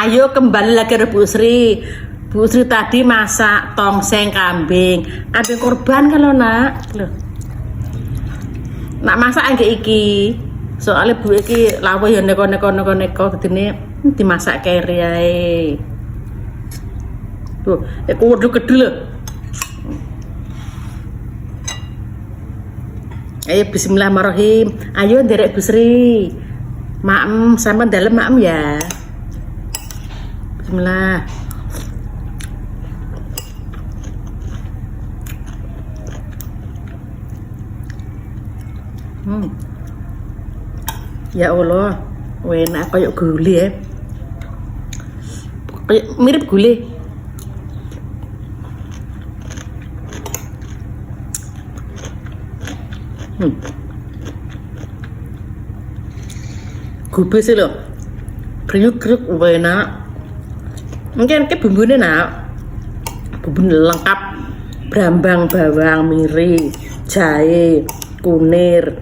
Ayo kembali lagi ke Bu Sri. Bu Sri tadi masak tongseng kambing. Ada korban kalau nak. Loh. Nak masak enggak iki. Soalnya Bu iki lawe ya neko gedene dimasak kere ae. Tuh, kudu kedul lho. Ayo bismillahirrahmanirrahim. Ayo nderek Bu Sri. Maem sampean dalem maem ya. Bismillah. Ya Allah, enak kayak gulai ya. Kayak mirip gulai. Gubes sih loh, kriuk-kriuk enak. Mungkin ke bumbunya nak, bumbu lengkap, brambang, bawang, miri, jahe, kunir,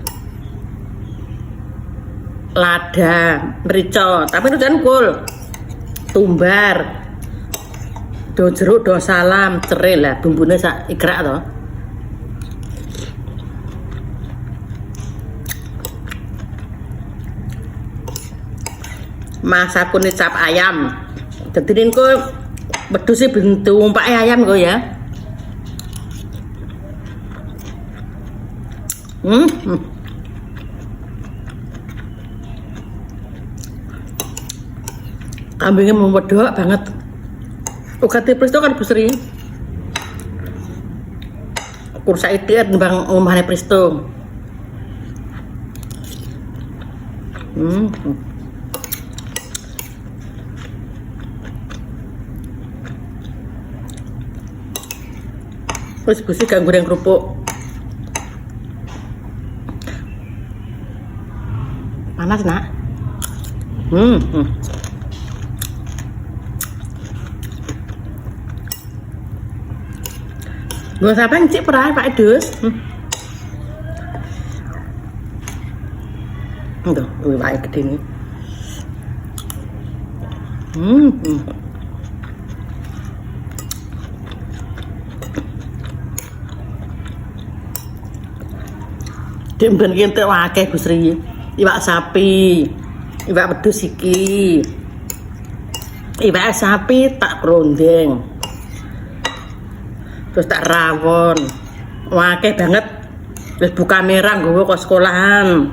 lada, merica, tapi itu jangan kul, tumbar, do jeruk, do salam, cerai lah, bumbunya sak ikrak toh. Masak kulit cap ayam. Jadi ini kok bedusnya bentuk umpak ayam kok ya. Kambingnya memedok banget. Ugat Presto kan Bu Sri. Kursa itu bang umahnya Presto. Terus Bu Sri gak goreng kerupuk. Panas nak. Gue siapa yang cik perai Pak Edus? Tuh, Pak gede nih. Dimben kintek wakeh Bu Sri. Iwak sapi, iwak wedhus iki. Iwak sapi tak krondeng. Terus tak rawon. Wakeh banget. Terus buka merah nggowo ke sekolahan.